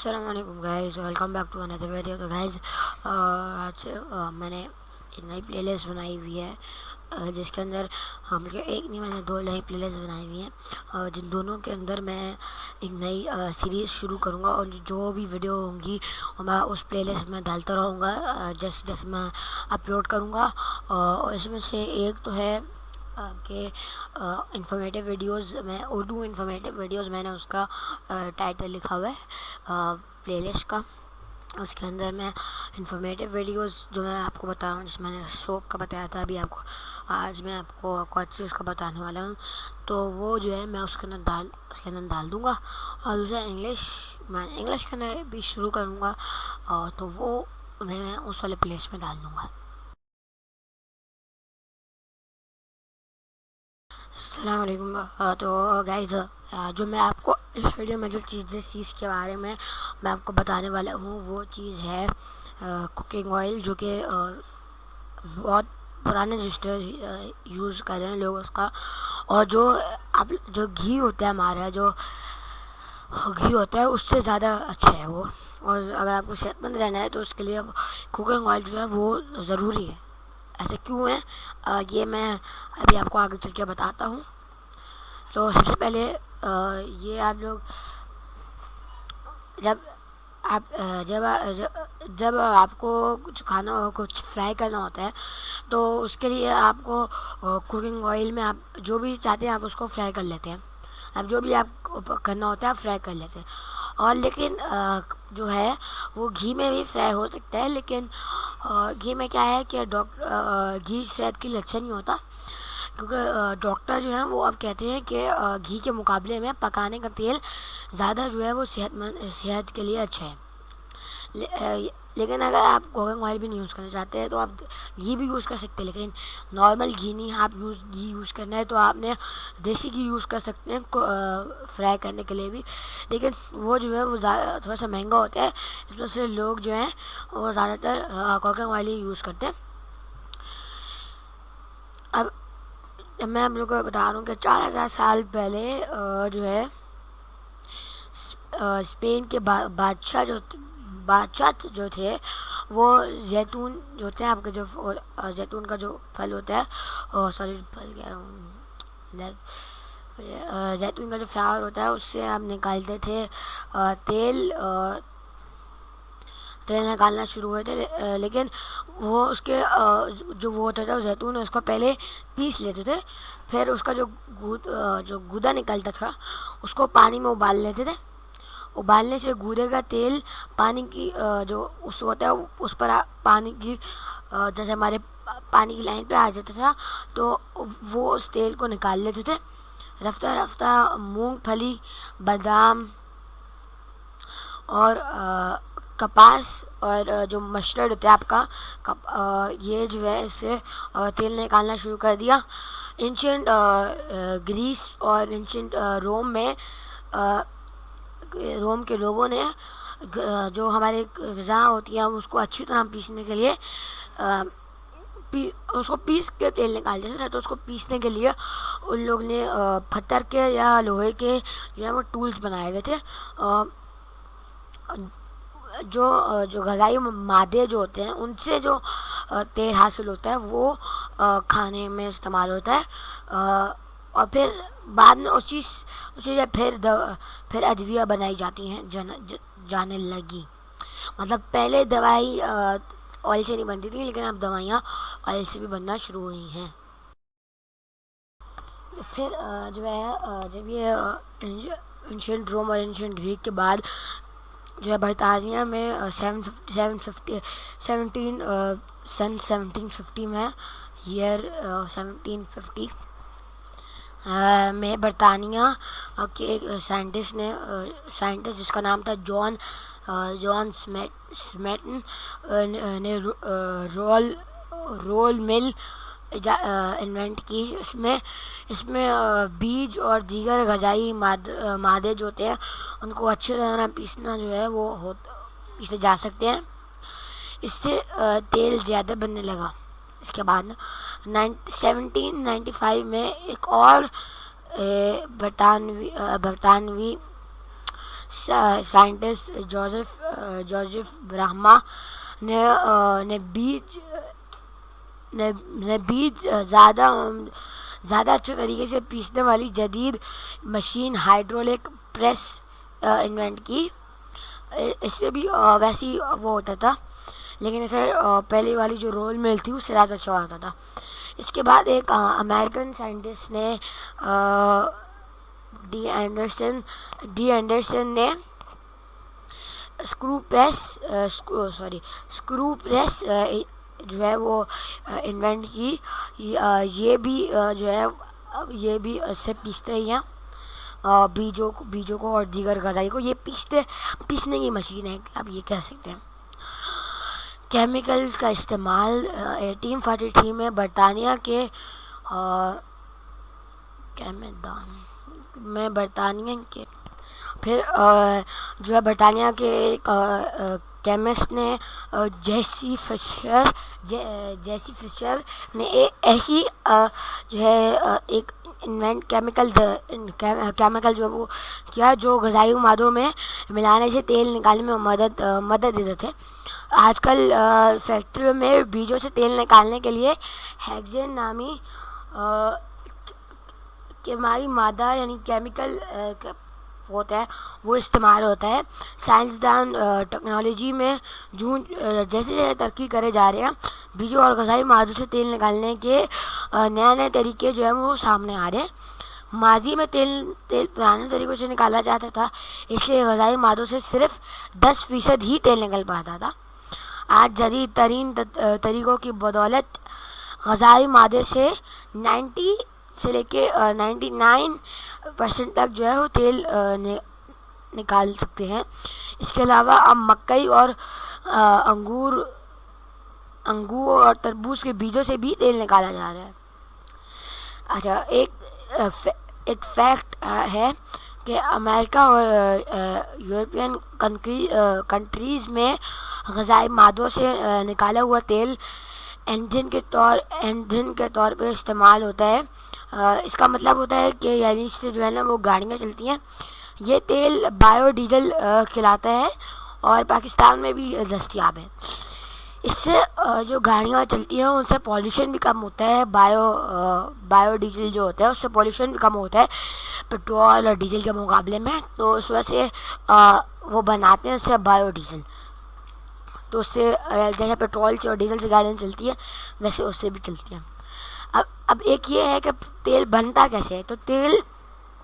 السلام علیکم guys, welcome back to another video. تو گائز آج میں نے ایک نئی پلے لسٹ بنائی ہوئی ہے جس کے اندر ایک نہیں، میں نے دو نئی پلے لسٹ بنائی ہوئی ہیں جن دونوں کے اندر میں ایک نئی سیریز شروع کروں گا، اور جو بھی ویڈیو ہوں گی میں اس پلے لسٹ میں ڈالتا رہوں گا جیسے جیسے میں اپلوڈ کروں گا۔ اور اس میں سے ایک تو ہے کہ انفارمیٹیو ویڈیوز، میں اردو انفارمیٹیو ویڈیوز، میں نے اس کا ٹائٹل لکھا ہوا ہے پلے لسٹ کا۔ اس کے اندر میں انفارمیٹیو ویڈیوز جو میں آپ کو بتاؤں، جس میں نے سوپ کا بتایا تھا، ابھی آپ کو آج میں آپ کو کچھ چیز کا بتانے والا ہوں، تو وہ جو ہے میں اس کے اندر ڈال دوں گا۔ اور دوسرا میں انگلش کے اندر بھی شروع کروں گا، تو وہ میں اس والے پلے لسٹ میں ڈال دوں گا۔ السلام علیکم۔ تو گائز، جو میں آپ کو اس ویڈیو میں جو چیز کے بارے میں آپ کو بتانے والا ہوں، وہ چیز ہے کوکنگ آئل، جو کہ بہت پرانے رشتے یوز کر رہے ہیں لوگ اس کا۔ اور جو گھی ہوتا ہے ہمارا، جو گھی ہوتا ہے اس سے زیادہ اچھا ہے وہ، اور اگر آپ کو صحت مند رہنا ہے تو اس کے لیے کوکنگ آئل جو ہے وہ ضروری ہے۔ ایسا کیوں ہے یہ میں ابھی آپ کو آگے چل کے بتاتا ہوں۔ تو سب سے پہلے یہ آپ لوگ جب آپ کو کچھ فرائی کرنا ہوتا ہے، تو اس کے لیے آپ کو کوکنگ آئل میں آپ جو بھی چاہتے ہیں آپ اس کو فرائی کر لیتے ہیں۔ اب جو بھی آپ کو کرنا ہوتا ہے آپ فرائی کر لیتے ہیں، اور لیکن جو ہے وہ گھی میں بھی فرائی ہو سکتا ہے، لیکن گھی میں کیا ہے کہ گھی صحت کے لیے اچھا نہیں ہوتا، کیونکہ ڈاکٹر جو ہیں وہ اب کہتے ہیں کہ گھی کے مقابلے میں پکانے کا تیل زیادہ جو ہے وہ صحت کے لیے اچھا ہے۔ لیکن اگر آپ کوکنگ آئل بھی نہیں یوز کرنا چاہتے ہیں تو آپ گھی بھی یوز کر سکتے ہیں، لیکن نارمل گھی نہیں، آپ گھی یوز کرنا ہے تو آپ نے دیسی گھی یوز کر سکتے ہیں فرائی کرنے کے لیے بھی، لیکن وہ جو ہے وہ تھوڑا سا مہنگا ہوتا ہے، اس وجہ سے لوگ جو ہیں وہ زیادہ تر کوکنگ آئل ہی یوز کرتے ہیں۔ اب میں آپ لوگوں کو بتا رہا ہوں کہ 4000 سال پہلے جو ہے اسپین کے بادشاہ جو تھے، وہ زیتون جو ہوتے ہیں، آپ کا جو زیتون کا جو پھل ہوتا ہے، سوری پھل کہہ رہا ہوں، زیتون کا جو فلاور ہوتا ہے، اس سے آپ نکالتے تھے تیل نکالنا شروع ہوئے تھے، لیکن وہ اس کے جو وہ ہوتا تھا زیتون، اس کو پہلے پیس لیتے تھے، پھر اس کا جو گودا نکلتا تھا اس کو پانی میں ابال لیتے تھے۔ ابالنے سے گودے کا تیل پانی کی جو اس ہوتا ہے اس پر پانی کی جیسے ہمارے پانی کی لائن پہ آ جاتا تھا، تو وہ اس تیل کو نکال لیتے تھے۔ رفتہ رفتہ مونگ پھلی، بادام اور کپاس اور جو مسٹرڈ ہوتا ہے آپ کا، یہ جو ہے اس سے تیل نکالنا شروع کر دیا۔ اینشنٹ گریس اور اینشنٹ روم کے لوگوں نے جو ہمارے غذا ہوتی ہے، ہم اس کو اچھی طرح پیسنے کے لیے اس کو پیس کے تیل نکالتے تھے، تو اس کو پیسنے کے لیے ان لوگ نے پتھر کے یا لوہے کے جو ہے وہ ٹولز بنائے ہوئے تھے۔ جو غذائی مادے جو ہوتے ہیں ان سے جو تیل حاصل ہوتا ہے وہ کھانے میں استعمال ہوتا ہے، اور پھر بعد میں اسی سے پھر ادویہ بنائی جاتی ہیں جانے لگی۔ مطلب پہلے دوائی آئل سے نہیں بنتی تھی، لیکن اب دوائیاں آئل سے بھی بننا شروع ہوئی ہیں۔ پھر جو ہے جب یہ اینشنٹ روم اور اینشنٹ گریک کے بعد جو ہے برطانیہ میں 1750 میں، ایئر 1750 میں برطانیہ کے ایک سائنٹسٹ جس کا نام تھا جان سمیٹن نے رول مل انوینٹ کی۔ اس میں بیج اور دیگر غذائی مادے جو ہوتے ہیں ان کو اچھی طرح پیسنا جو ہے وہ پیسے جا سکتے ہیں، اس سے تیل زیادہ بننے لگا۔ اس کے بعد 1795 میں ایک اور برطانوی سائنٹسٹ جوزف برہما نے بیج زیادہ اچھے طریقے سے پیسنے والی جدید مشین ہائیڈرولک پریس انوینٹ کی. اس سے بھی ویسی وہ ہوتا تھا, لیکن اسے پہلی والی جو رول مل تھی اس سے زیادہ اچھا ہوتا تھا. اس کے بعد ایک امریکن سائنٹسٹ نے ڈی اینڈرسن نے اسکرو پریس جو ہے وہ انوینٹ کی. یہ بھی جو ہے یہ بھی اس سے پیستے ہی ہیں بیجوں کو اور دیگر غذائی کو. یہ پیسنے کی مشین ہے, اب یہ کہہ سکتے ہیں. کیمیکلز کا استعمال 1843 میں برطانیہ کے پھر جو ہے برطانیہ کے ایک کیمسٹ نے جیسی فشر نے ایسی جو ہے ایک کیمیکل جو ہے وہ کیا جو غذائی مادوں میں ملانے سے تیل نکالنے میں مدد دیتے تھے. آج کل فیکٹریوں میں بیجوں سے تیل نکالنے کے لیے ہیگزین نامی کیمیائی مادہ یعنی کیمیکل ہوتا ہے وہ استعمال ہوتا ہے. سائنسدان ٹیکنالوجی میں جیسے ترقی کرے جا رہے ہیں, بیجوں اور غذائی مادوں سے تیل نکالنے کے نئے طریقے جو ہیں وہ سامنے آ رہے ہیں. ماضی میں تیل پرانے طریقوں سے نکالا جاتا تھا, اس لیے غذائی مادوں سے صرف 10% ہی تیل نکل پاتا تھا. آج جدید ترین طریقوں کی بدولت غذائی مادے سے 90 سے لے کے 99% تک جو ہے وہ تیل نکال سکتے ہیں. اس کے علاوہ اب مکئی اور انگور اور تربوز کے بیجوں سے بھی تیل نکالا جا رہا ہے. اچھا, ایک فیکٹ ہے کہ امریکہ اور یورپین کنٹریز میں غذائی مادوں سے نکالا ہوا تیل ایندھن کے طور پہ استعمال ہوتا ہے. اس کا مطلب ہوتا ہے کہ یعنی اس سے جو ہے نا وہ گاڑیاں چلتی ہیں. یہ تیل بایو ڈیزل کھلاتا ہے اور پاکستان میں بھی دستیاب ہے. اس سے جو گاڑیاں چلتی ہیں ان سے پالیوشن بھی کم ہوتا ہے. بایو ڈیزل جو ہوتا ہے اس سے پالیوشن بھی کم ہوتا ہے پیٹرول اور ڈیزل کے مقابلے میں. تو اس وجہ سے وہ بناتے ہیں اس سے بایو ڈیزل. تو اس سے جیسے پیٹرول سے اور ڈیزل سے گاڑیاں چلتی ہیں ویسے اس سے بھی چلتی ہیں. اب ایک یہ ہے کہ تیل بنتا کیسے ہے. تو تیل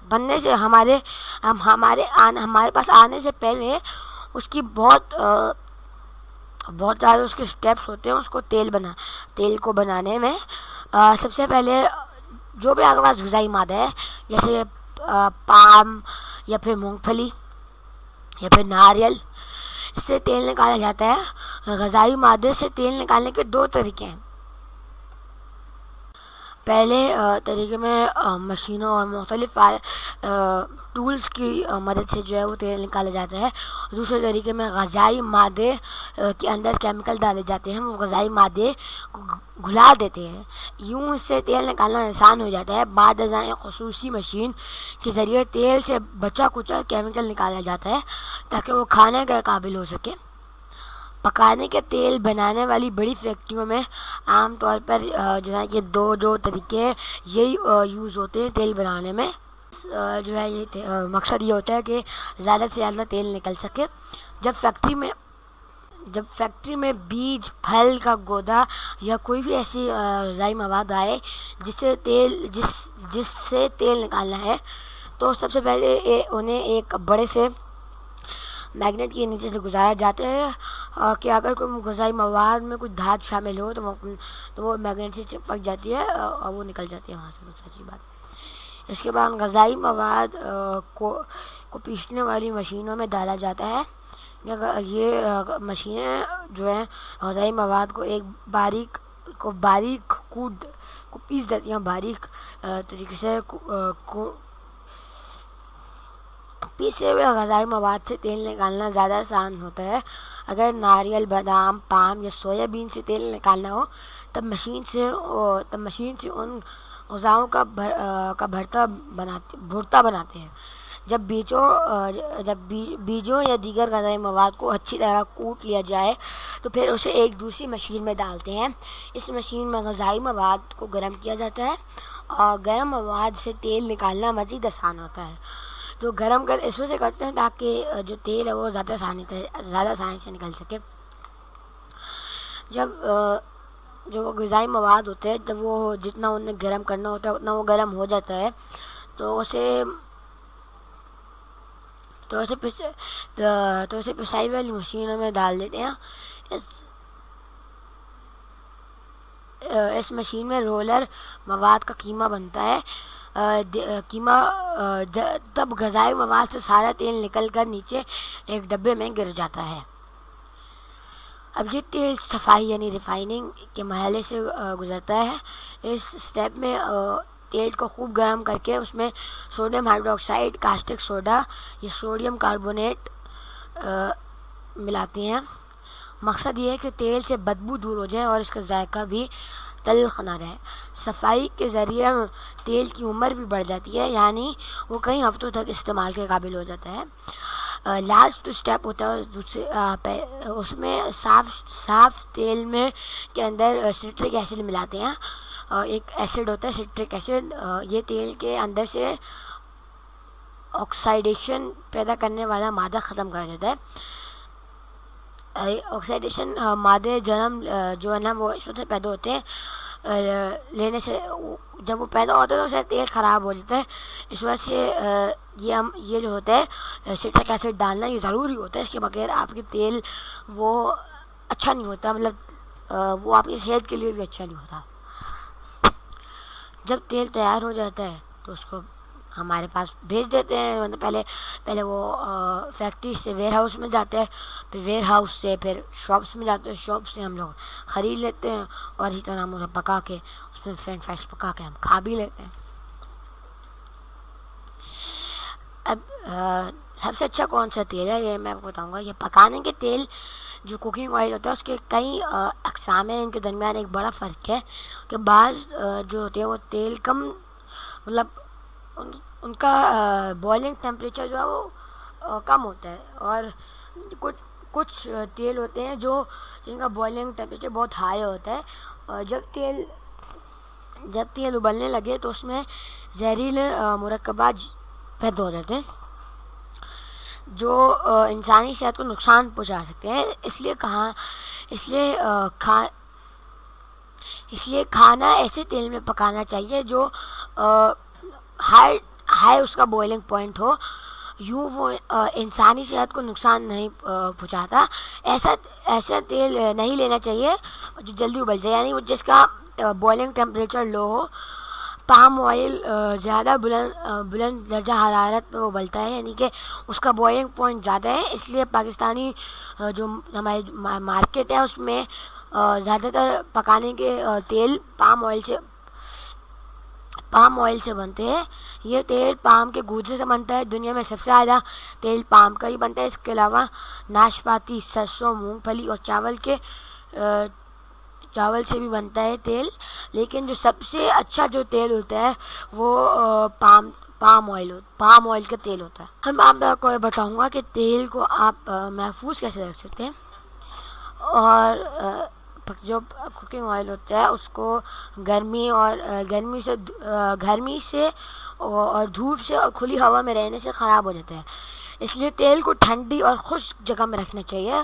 بننے سے ہمارے پاس آنے سے پہلے اس کی بہت زیادہ اس کے سٹیپس ہوتے ہیں اس کو تیل کو بنانے میں. سب سے پہلے جو بھی آپ کے پاس غذائی مادہ ہے جیسے پام یا پھر مونگ پھلی یا پھر ناریل, اس سے تیل نکالا جاتا ہے. غذائی مادے سے تیل نکالنے کے 2 طریقے ہیں. پہلے طریقے میں مشینوں اور مختلف ٹولز کی مدد سے جو ہے وہ تیل نکالا جاتا ہے. دوسرے طریقے میں غذائی مادے کے اندر کیمیکل ڈالے جاتے ہیں, وہ غذائی مادے کو گھلا دیتے ہیں. یوں اس سے تیل نکالنا آسان ہو جاتا ہے. بعد ازاں ایک خصوصی مشین کے ذریعے تیل سے بچا کچا کیمیکل نکالا جاتا ہے تاکہ وہ کھانے کے قابل ہو سکے. پکانے کے تیل بنانے والی بڑی فیکٹریوں میں عام طور پر جو ہے یہ 2 طریقے یہی یوز ہوتے ہیں تیل بنانے میں. جو ہے یہ مقصد یہ ہوتا ہے کہ زیادہ سے زیادہ تیل نکل سکے. جب فیکٹری میں بیج, پھل کا گودا یا کوئی بھی ایسی غذائی مواد آئے جس سے تیل نکالنا ہے, تو سب سے پہلے انہیں ایک بڑے سے میگنیٹ کے نیچے سے گزارا جاتا ہے کہ اگر کوئی غذائی مواد میں کچھ دھات شامل ہو تو وہ میگنیٹ سے چپک جاتی ہے اور وہ نکل جاتی ہے وہاں سے. تو سچی بات. اس کے بعد غذائی مواد کو پیسنے والی مشینوں میں ڈالا جاتا ہے. یہ مشینیں جو ہیں غذائی مواد کو باریک پیس دیتی ہیں. باریک طریقے سے پیسے ہوئے غذائی مواد سے تیل نکالنا زیادہ آسان ہوتا ہے. اگر ناریل, بادام, پام یا سویا بین سے تیل نکالنا ہو تب مشین سے ان غذاؤں کا بھرتا بناتے ہیں. جب بیجوں یا دیگر غذائی مواد کو اچھی طرح کوٹ لیا جائے تو پھر اسے ایک دوسری مشین میں ڈالتے ہیں. اس مشین میں غذائی مواد کو گرم کیا جاتا ہے اور گرم مواد سے تیل نکالنا مزید آسان ہوتا ہے. تو گرم کر اس وجہ سے کرتے ہیں تاکہ جو تیل ہے وہ زیادہ آسانی سے نکل سکے. جب جو غذائی مواد ہوتے ہیں جب وہ جتنا انہیں گرم کرنا ہوتا ہے اتنا وہ گرم ہو جاتا ہے تو اسے پسائی والی مشینوں میں ڈال دیتے ہیں. اس مشین میں رولر مواد کا قیمہ بنتا ہے. تب غذائی مواد سے سارا تیل نکل کر نیچے ایک ڈبے میں گر جاتا ہے. اب یہ تیل صفائی یعنی ریفائننگ کے مرحلے سے گزرتا ہے. اس سٹیپ میں تیل کو خوب گرم کر کے اس میں sodium hydro oxide, caustic soda یا سوڈیم کاربونیٹ ملاتے ہیں. مقصد یہ ہے کہ تیل سے بدبو دور ہو جائے اور اس کا ذائقہ بھی تلخ نہ رہے. صفائی کے ذریعے تیل کی عمر بھی بڑھ جاتی ہے، یعنی وہ کئی ہفتوں تک استعمال کے قابل ہو جاتا ہے. لاسٹ اسٹیپ ہوتا ہے اس میں صاف تیل میں کے اندر سٹرک ایسڈ ملاتے ہیں. ایک ایسڈ ہوتا ہے سٹرک ایسڈ، یہ تیل کے اندر سے آکسائڈیشن پیدا کرنے والا مادہ ختم کر دیتا ہے. آکسائڈیشن مادے جو ہے نا وہ اس وجہ سے پیدا ہوتے ہیں لینے سے. جب وہ پیدا ہوتا ہے تو اسے تیل خراب ہو جاتا ہے. اس وجہ سے یہ جو ہوتا ہے سٹرک ایسڈ ڈالنا یہ ضروری ہوتا ہے. اس کے بغیر آپ کے تیل وہ اچھا نہیں ہوتا، مطلب وہ آپ کی صحت کے لیے بھی اچھا نہیں ہوتا. جب تیل تیار ہو جاتا ہے تو اس کو ہمارے پاس بھیج دیتے ہیں. مطلب پہلے وہ فیکٹری سے ویئر ہاؤس میں جاتے ہیں، پھر ویئر ہاؤس سے پھر شاپس میں جاتے ہیں، شاپ سے ہم لوگ خرید لیتے ہیں اور اسی طرح ہم اسے پکا کے اس میں فرینچ فرائز پکا کے ہم کھا بھی لیتے ہیں. اب سب سے اچھا کون سا تیل ہے یہ میں آپ کو بتاؤں گا. یہ پکانے کے تیل جو کوکنگ آئل ہوتا ہے اس کے کئی اقسام ہیں. ان کے درمیان ایک بڑا فرق ہے کہ بعض جو ہوتے ہیں وہ تیل کم مطلب ان کا بوائلنگ ٹیمپریچر جو ہے وہ کم ہوتا ہے، اور کچھ تیل ہوتے ہیں جن کا بوائلنگ ٹیمپریچر بہت ہائی ہوتا ہے. اور جب تیل ابلنے لگے تو اس میں زہریلے مرکبات پیدا ہو جاتے ہیں جو انسانی صحت کو نقصان پہنچا سکتے ہیں. اس لیے کھانا ایسے تیل میں پکانا چاہیے جو ہائی اس کا بوائلنگ پوائنٹ ہو. یوں وہ انسانی صحت کو نقصان نہیں پہنچاتا. ایسا تیل نہیں لینا چاہیے جو جلدی ابل جائے، یعنی وہ جس کا بوائلنگ ٹیمپریچر لو ہو. پام آئل زیادہ بلند درجہ حرارت میں ابلتا ہے، یعنی کہ اس کا بوائلنگ پوائنٹ زیادہ ہے. اس لیے پاکستانی جو ہماری مارکیٹ ہے اس میں زیادہ تر پکانے کے تیل پام آئل سے بنتے ہیں. یہ تیل پام کے گوجے سے بنتا ہے. دنیا میں سب سے زیادہ تیل پام کا ہی بنتا ہے. اس کے علاوہ ناشپاتی، سرسوں، مونگ پھلی اور چاول سے بھی بنتا ہے تیل. لیکن جو سب سے اچھا جو تیل ہوتا ہے وہ پام آئل کا تیل ہوتا ہے. ہم آپ کو بتاؤں گا کہ تیل کو آپ محفوظ کیسے رکھ سکتے ہیں. اور جو کوکنگ آئل ہوتا ہے اس کو گرمی سے اور دھوپ سے اور کھلی ہوا میں رہنے سے خراب ہو جاتا ہے. اس لیے تیل کو ٹھنڈی اور خشک جگہ میں رکھنا چاہیے.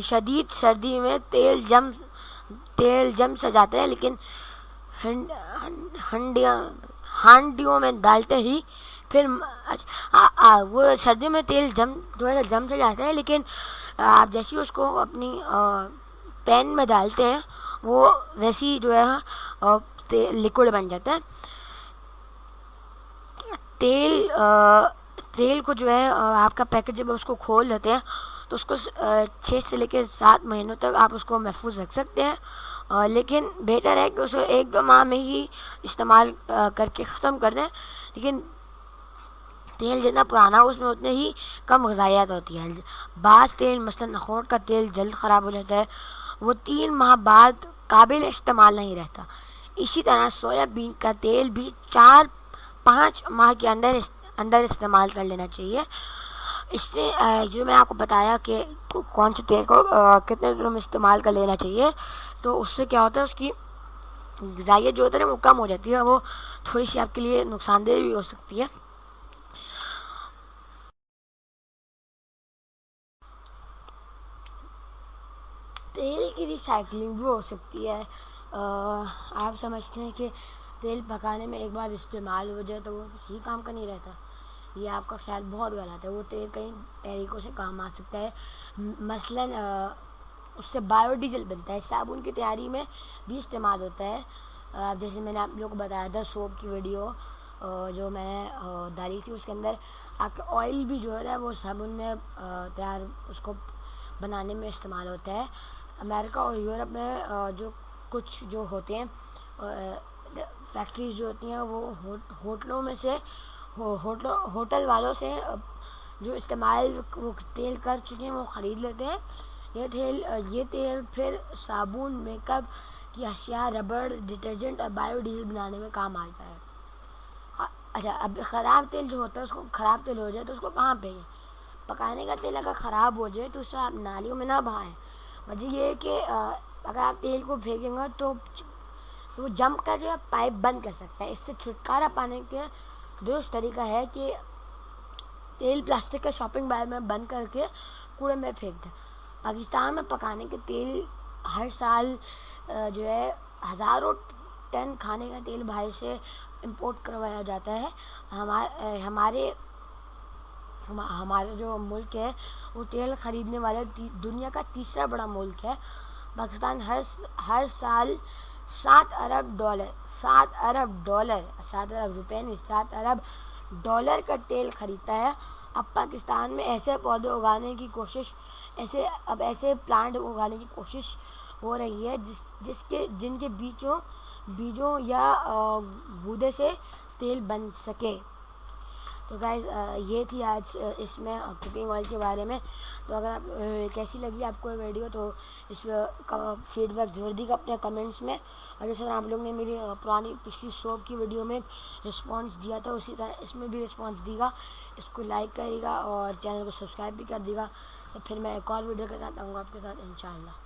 شدید سردی میں تیل جم سے جاتا ہے، لیکن ہانڈیوں میں ڈالتے ہی پھر وہ سردیوں میں تیل تھوڑا سا جم سے جاتا ہے، لیکن آپ جیسے ہی اس کو اپنی پین میں ڈالتے ہیں وہ ویسی جو ہے لیکوڈ بن جاتا ہے. تیل کو جو ہے آپ کا پیکٹ جب اس کو کھول لیتے ہیں تو اس کو 6 سے لے کے 7 مہینوں تک آپ اس کو محفوظ رکھ سکتے ہیں. لیکن بہتر ہے کہ اسے 1-2 ماہ میں ہی استعمال کر کے ختم کر دیں. لیکن تیل جتنا پرانا ہو اس میں اتنے ہی کم غذائیت ہوتی ہے. بعض تیل مثلاً اخروٹ کا تیل جلد خراب ہو جاتا ہے، وہ 3 ماہ بعد قابل استعمال نہیں رہتا. اسی طرح سویا بین کا تیل بھی 4-5 ماہ کے اندر اندر استعمال کر لینا چاہیے. اس سے جو میں آپ کو بتایا کہ کون سے تیل کو کتنے دنوں میں استعمال کر لینا چاہیے, تو اس سے کیا ہوتا ہے اس کی غذائیت جو ہوتا ہے نا وہ کم ہو جاتی ہے, وہ تھوڑی سی آپ کے لیے نقصان دہ بھی ہو سکتی ہے. تیل کی ریسائکلنگ بھی ہو سکتی ہے. آپ سمجھتے ہیں کہ تیل پکانے میں ایک بار استعمال ہو جائے تو وہ کسی کام کا نہیں رہتا. یہ آپ کا خیال بہت غلط ہے. وہ تیل کئی طریقوں سے کام آ سکتا ہے. مثلاً اس سے بایو ڈیزل بنتا ہے, صابن کی تیاری میں بھی استعمال ہوتا ہے. جیسے میں نے آپ لوگوں کو بتایا تھا سوپ کی ویڈیو جو میں نے ڈالی تھی, اس کے اندر آپ کا آئل بھی جو ہے وہ صابن میں تیار اس کو بنانے میں استعمال ہوتا ہے. امریکہ اور یورپ میں جو کچھ جو ہوتے ہیں فیکٹریز جو ہوتی ہیں وہ ہوٹلوں میں سے ہوٹل والوں سے جو استعمال وہ تیل کر چکے ہیں وہ خرید لیتے ہیں. یہ تیل پھر صابن, میک اپ کی اشیاء, ربڑ, ڈٹرجنٹ اور بایو ڈیزل بنانے میں کام آتا ہے. اچھا, اب خراب تیل جو ہوتا ہے اس کو خراب تیل ہو جائے تو اس کو کہاں پھینکیں؟ پکانے کا تیل اگر خراب ہو جائے تو اسے آپ نالیوں میں نہ بہائیں. وجہ یہ ہے کہ اگر آپ تیل کو پھینکیں گے تو وہ جم کر جو ہے پائپ بند کر سکتا ہے. اس سے چھٹکارا پانے کے درست طریقہ ہے کہ تیل پلاسٹک کے شاپنگ بیگ میں بند کر کے کوڑے میں پھینک دیں. پاکستان میں پکانے کے تیل ہر سال جو ہے ہزاروں ٹن کھانے کا تیل باہر سے امپورٹ کروایا جاتا ہے. ہمارا جو ملک ہے وہ تیل خریدنے والے دنیا کا تیسرا بڑا ملک ہے. پاکستان ہر سال 7 ارب روپے نہیں 7 ارب ڈالر کا تیل خریدتا ہے. اب پاکستان میں ایسے پودے اگانے کی کوشش ایسے پلانٹ اگانے کی کوشش ہو رہی ہے جن کے بیجوں یا گودے سے تیل بن سکے. تو گائز یہ تھی آج اس میں کوکنگ آئل کے بارے میں. تو اگر آپ کیسی لگی آپ کو ویڈیو تو اس فیڈ بیک ضرور دیجیے گا اپنے کمنٹس میں. اور جیسے آپ لوگ نے میری پچھلی سوپ کی ویڈیو میں رسپانس دیا تھا اسی طرح اس میں بھی رسپانس دیے گا. اس کو لائک کرے گا اور چینل کو سبسکرائب بھی کر دے گا. تو پھر میں ایک اور ویڈیو کے ساتھ آؤں گا آپ کے ساتھ انشاءاللہ.